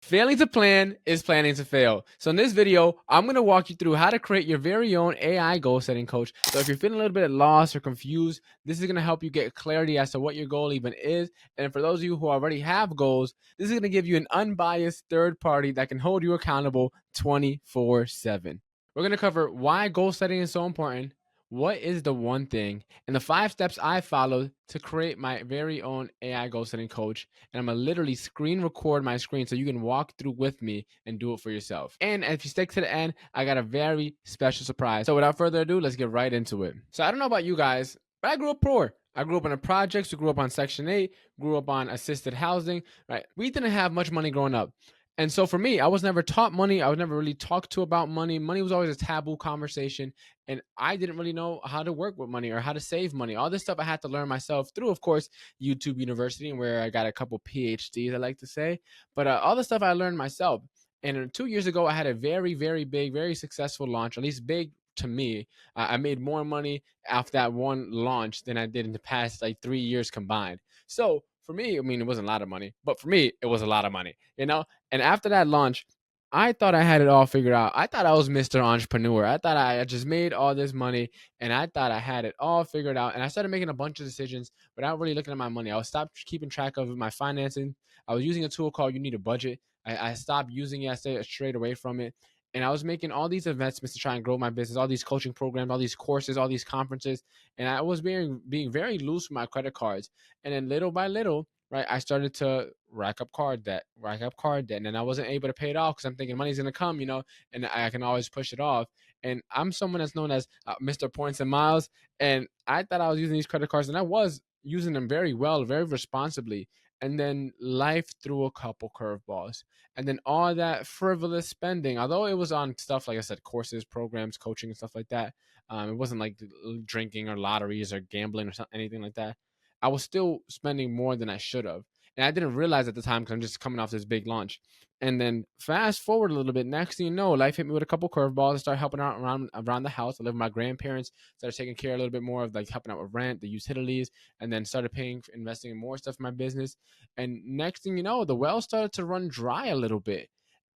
Failing to plan is planning to fail. So in this video, I'm going to walk you through how to create your very own AI goal setting coach. So if you're feeling a little bit lost or confused, this is going to help you get clarity as to what your goal even is. And for those of you who already have goals, this is going to give you an unbiased third party that can hold you accountable 24/7. We're going to cover why goal setting is so important, what is the one thing, and the 5 steps I followed to create my very own AI goal setting coach. And I'm gonna literally screen record my screen so you can walk through with me and do it for yourself. And if you stick to the end, I got a very special surprise. So without further ado, let's get right into it. So I don't know about you guys, but I grew up poor. I grew up in the projects. We grew up on Section 8, grew up on assisted housing, right? We didn't have much money growing up. And so for me, I was never taught money. I was never really talked to about money. Money was always a taboo conversation. And I didn't really know how to work with money or how to save money. All this stuff I had to learn myself through, of course, YouTube University, where I got a couple PhDs, I like to say. But all the stuff I learned myself. And 2 years ago, I had a very, very big, very successful launch, at least big to me. I made more money off that one launch than I did in the past like 3 years combined. So for me, I mean, it wasn't a lot of money, but for me, it was a lot of money, you know? And after that launch, I thought I had it all figured out. I thought I was Mr. Entrepreneur. I thought I just made all this money and I thought I had it all figured out. And I started making a bunch of decisions without really looking at my money. I was stopped keeping track of my financing. I was using a tool called You Need a Budget. I stopped using it. I stayed straight away from it. And I was making all these investments to try and grow my business, all these coaching programs, all these courses, all these conferences. And I was being very loose with my credit cards. And then little by little, right, I started to rack up card debt, and then I wasn't able to pay it off because I'm thinking money's gonna come, and I can always push it off. And I'm someone that's known as Mr. Points and Miles, and I thought I was using these credit cards, and I was using them very well, very responsibly. And then life threw a couple curveballs, and then all that frivolous spending, although it was on stuff like I said, courses, programs, coaching, and stuff like that. It wasn't like drinking or lotteries or gambling or anything like that. I was still spending more than I should have. And I didn't realize at the time because I'm just coming off this big launch. And then fast forward a little bit, next thing you know, life hit me with a couple curveballs. I started helping out around the house. I lived with my grandparents, started taking care a little bit more of like helping out with rent, the utilities, and then started investing in more stuff in my business. And next thing you know, the well started to run dry a little bit.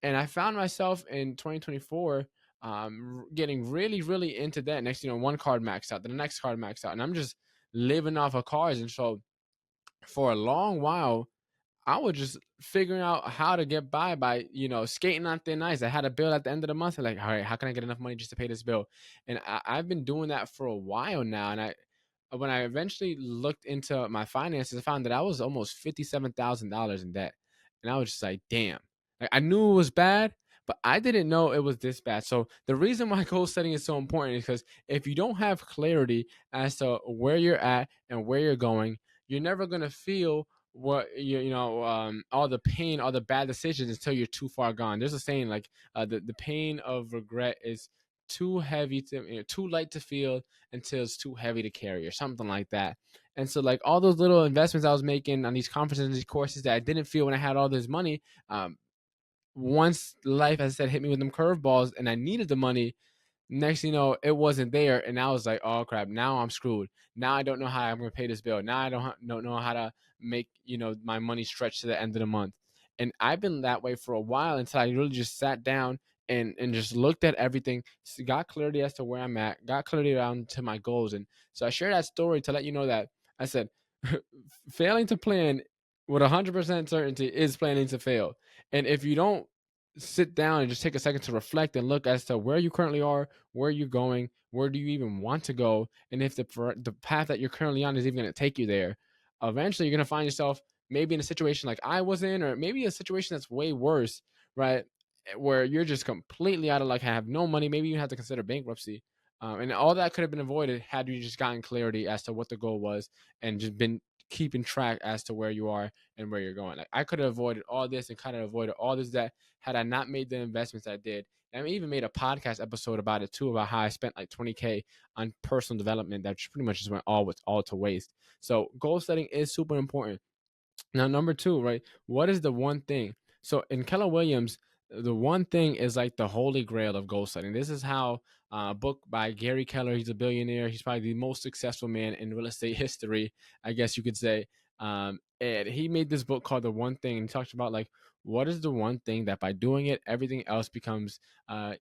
And I found myself in 2024 getting really, really into debt. Next, one card maxed out, then the next card maxed out. And I'm just living off of cars. And so for a long while, I was just figuring out how to get by, skating on thin ice. I had a bill at the end of the month. I'm like, all right, how can I get enough money just to pay this bill? And I've been doing that for a while now. And when I eventually looked into my finances, I found that I was almost $57,000 in debt. And I was just like, damn. Like, I knew it was bad, but I didn't know it was this bad. So the reason why goal setting is so important is because if you don't have clarity as to where you're at and where you're going, you're never gonna feel what all the pain, all the bad decisions until you're too far gone. There's a saying like the pain of regret is too heavy too light to feel until it's too heavy to carry or something like that. And so like all those little investments I was making on these conferences and these courses that I didn't feel when I had all this money, once life, as I said, hit me with them curveballs and I needed the money, next thing you know, it wasn't there. And I was like, oh crap, now I'm screwed. Now I don't know how I'm going to pay this bill. Now I don't know how to make, my money stretch to the end of the month. And I've been that way for a while until I really just sat down and just looked at everything, got clarity as to where I'm at, got clarity around to my goals. And so I share that story to let you know that I said, failing to plan with 100% certainty is planning to fail. And if you don't sit down and just take a second to reflect and look as to where you currently are, where you're going, where do you even want to go, and if the path that you're currently on is even going to take you there, eventually you're going to find yourself maybe in a situation like I was in, or maybe a situation that's way worse, right? Where you're just completely out of luck, have no money, maybe you have to consider bankruptcy. And all that could have been avoided had you just gotten clarity as to what the goal was and just been keeping track as to where you are and where you're going. Like I could have avoided all this and kind of avoided all this that had I not made the investments I did. And I even made a podcast episode about it too, about how I spent like 20K on personal development that pretty much just went all to waste. So goal setting is super important. Now, number two, right? What is the one thing? So in Keller Williams, the one thing is like the holy grail of goal setting. This is how a book by Gary Keller, he's a billionaire. He's probably the most successful man in real estate history, I guess you could say. And he made this book called The One Thing, and he talks about like what is the one thing that by doing it, everything else becomes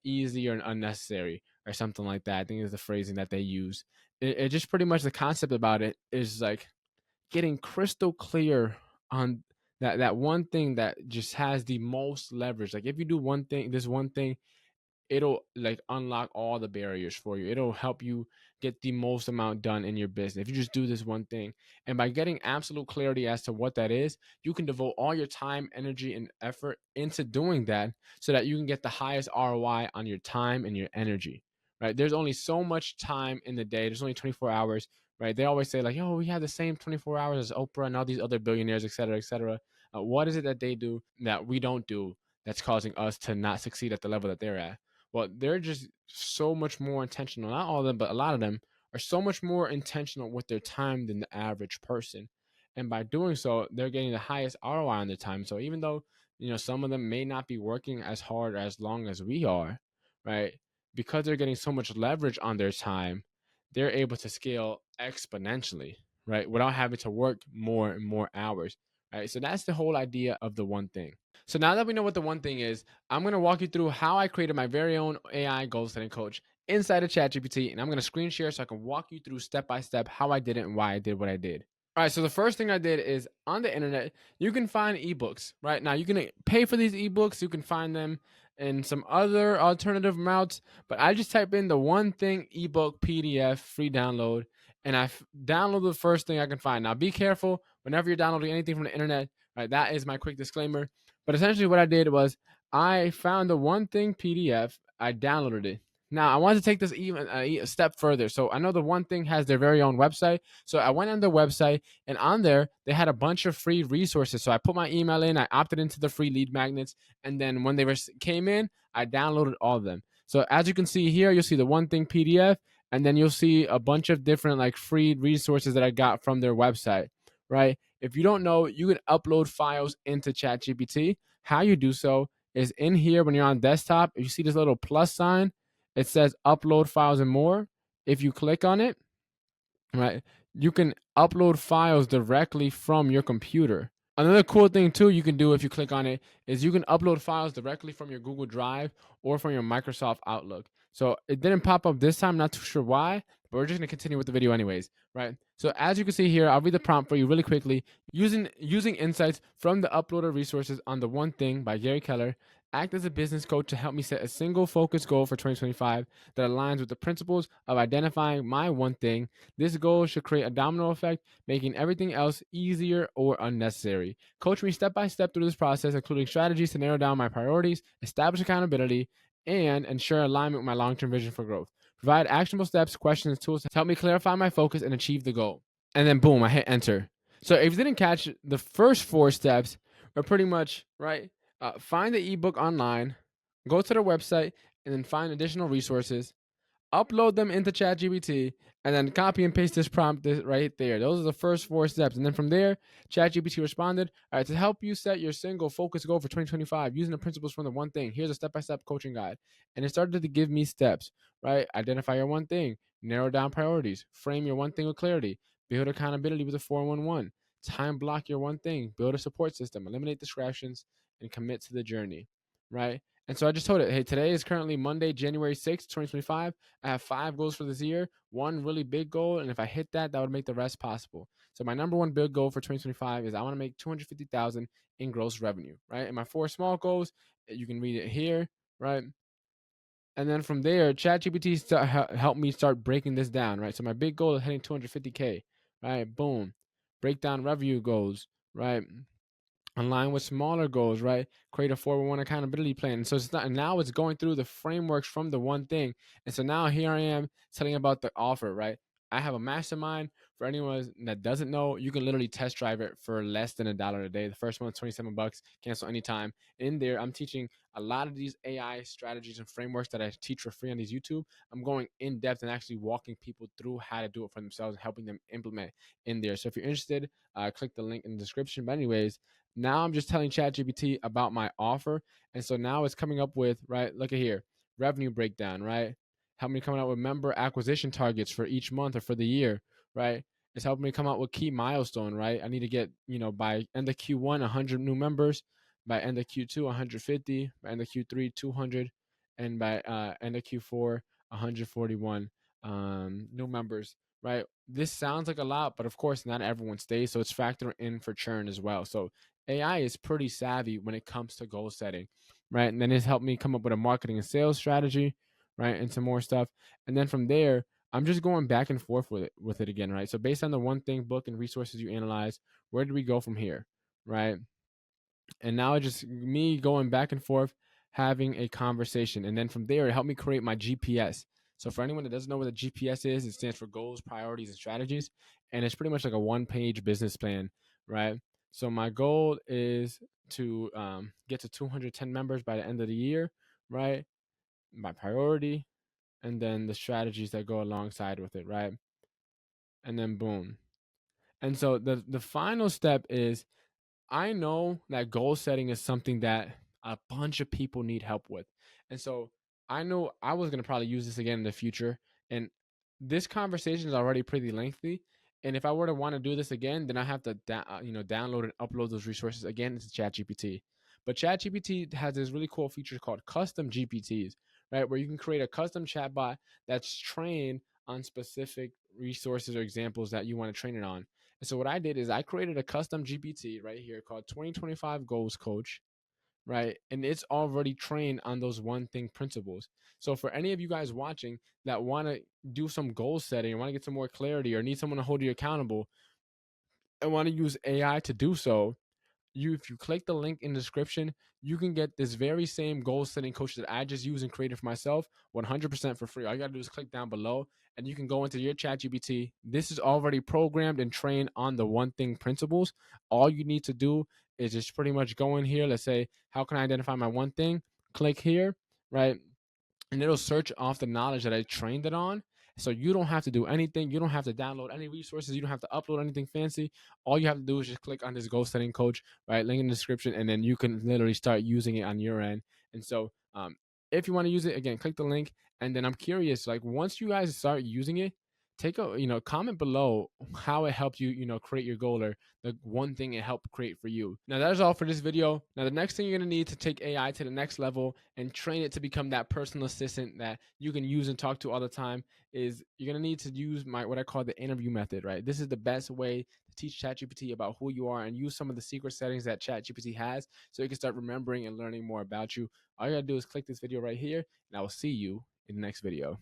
easier and unnecessary, or something like that. I think is the phrasing that they use. It just pretty much the concept about it is like getting crystal clear on that one thing that just has the most leverage. Like if you do one thing, this one thing, it'll like unlock all the barriers for you. It'll help you get the most amount done in your business if you just do this one thing. And by getting absolute clarity as to what that is, you can devote all your time, energy, and effort into doing that so that you can get the highest ROI on your time and your energy. Right? There's only so much time in the day. There's only 24 hours. Right? They always say like, "Yo, we have the same 24 hours as Oprah and all these other billionaires, et cetera, et cetera." What is it that they do that we don't do that's causing us to not succeed at the level that they're at? Well, they're just so much more intentional. Not all of them, but a lot of them are so much more intentional with their time than the average person. And by doing so, they're getting the highest ROI on their time. So even though, some of them may not be working as hard or as long as we are, right? Because they're getting so much leverage on their time, they're able to scale exponentially, right? Without having to work more and more hours. Right. So that's the whole idea of the one thing. So now that we know what the one thing is, I'm going to walk you through how I created my very own AI goal setting coach inside of ChatGPT. And I'm going to screen share so I can walk you through step by step how I did it and why I did what I did. All right, so the first thing I did is on the internet, you can find ebooks, right? Now you can pay for these ebooks, you can find them in some other alternative routes, but I just type in the one thing ebook PDF free download, and I download the first thing I can find. Now be careful whenever you're downloading anything from the internet, right? That is my quick disclaimer. But essentially what I did was I found the one thing PDF, I downloaded it. Now I wanted to take this even a step further. So I know the one thing has their very own website. So I went on their website, and on there they had a bunch of free resources. So I put my email in, I opted into the free lead magnets, and then when they came in, I downloaded all of them. So as you can see here, you'll see the one thing PDF, and then you'll see a bunch of different like free resources that I got from their website, right? If you don't know, you can upload files into ChatGPT. How you do so is in here when you're on desktop. If you see this little plus sign, it says upload files and more. If you click on it, right, you can upload files directly from your computer. Another cool thing too you can do if you click on it is you can upload files directly from your Google Drive or from your Microsoft Outlook. So it didn't pop up this time, not too sure why, but we're just going to continue with the video anyways, right? So as you can see here, I'll read the prompt for you really quickly. Using insights from the uploaded resources on the one thing by Gary Keller, act as a business coach to help me set a single focus goal for 2025 that aligns with the principles of identifying my one thing. This goal should create a domino effect, making everything else easier or unnecessary. Coach me step by step through this process, including strategies to narrow down my priorities, establish accountability, and ensure alignment with my long-term vision for growth. Provide actionable steps, questions, tools to help me clarify my focus and achieve the goal. And then boom, I hit enter. So if you didn't catch the first 4 steps, are pretty much right. Find the ebook online, go to their website, and then find additional resources. Upload them into ChatGPT, and then copy and paste this prompt right there. Those are the first 4 steps. And then from there, ChatGPT responded, all right, to help you set your single focus goal for 2025 using the principles from the one thing, here's a step-by-step coaching guide. And it started to give me steps, right? Identify your one thing, narrow down priorities, frame your one thing with clarity, build accountability with a 411, time block your one thing, build a support system, eliminate distractions, and commit to the journey, right? And so I just told it, hey, today is currently Monday, January 6th, 2025. I have 5 goals for this year, one really big goal. And if I hit that, that would make the rest possible. So my number one big goal for 2025 is I want to make 250,000 in gross revenue, right? And my 4 small goals, you can read it here, right? And then from there, ChatGPT helped me start breaking this down, right? So my big goal is hitting 250K, right? Boom. Break down revenue goals, right? Align with smaller goals, right? Create a 411 accountability plan. And so it's not, and now it's going through the frameworks from the one thing. And so now here I am telling about the offer, right? I have a mastermind. For anyone that doesn't know, you can literally test drive it for less than $1 a day. The first one's $27. Cancel anytime. In there, I'm teaching a lot of these AI strategies and frameworks that I teach for free on these YouTube. I'm going in depth and actually walking people through how to do it for themselves and helping them implement in there. So if you're interested, click the link in the description. But anyways, now I'm just telling ChatGPT about my offer. And so now it's coming up with, right, look at here, revenue breakdown, right? Help me coming up with member acquisition targets for each month or for the year, right? It's helping me come out with key milestone, right? I need to get, by end of Q1, 100 new members. by end of Q2, 150, by end of Q3, 200, and by end of Q4, 141 new members, right? This sounds like a lot, but of course, not everyone stays. So it's factored in for churn as well. So AI is pretty savvy when it comes to goal setting, right? And then it's helped me come up with a marketing and sales strategy, right? And some more stuff. And then from there, I'm just going back and forth with it again, right? So based on the one thing book and resources you analyze, where do we go from here, right? And now it's just me going back and forth, having a conversation. And then from there, it helped me create my GPS. So for anyone that doesn't know what a GPS is, it stands for goals, priorities, and strategies. And it's pretty much like a one-page business plan, right? So my goal is to get to 210 members by the end of the year, right? My priority, and then the strategies that go alongside with it, right? And then boom. And so the final step is, I know that goal setting is something that a bunch of people need help with. And so I know I was going to probably use this again in the future. And this conversation is already pretty lengthy. And if I were to want to do this again, then I have to download and upload those resources again into ChatGPT. But ChatGPT has this really cool feature called custom GPTs, right? Where you can create a custom chatbot that's trained on specific resources or examples that you want to train it on. And so what I did is I created a custom GPT right here called 2025 Goals Coach, right? And it's already trained on those one thing principles. So for any of you guys watching that want to do some goal setting, or want to get some more clarity, or need someone to hold you accountable, and want to use AI to do so, if you click the link in the description, you can get this very same goal setting coach that I just used and created for myself 100% for free. All you got to do is click down below and you can go into your chat GPT. This is already programmed and trained on the one thing principles. All you need to do is just pretty much go in here. Let's say, how can I identify my one thing? Click here, right? And it'll search off the knowledge that I trained it on. So you don't have to do anything. You don't have to download any resources. You don't have to upload anything fancy. All you have to do is just click on this goal setting coach, right? Link in the description, and then you can literally start using it on your end. And so, if you want to use it again, click the link. And then I'm curious, like once you guys start using it, take a comment below how it helped you create your goal, or the one thing it helped create for you. Now that is all for this video. Now the next thing you're going to need to take AI to the next level and train it to become that personal assistant that you can use and talk to all the time is you're going to need to use what I call the interview method, right? This is the best way to teach ChatGPT about who you are and use some of the secret settings that ChatGPT has so you can start remembering and learning more about you. All you got to do is click this video right here, and I will see you in the next video.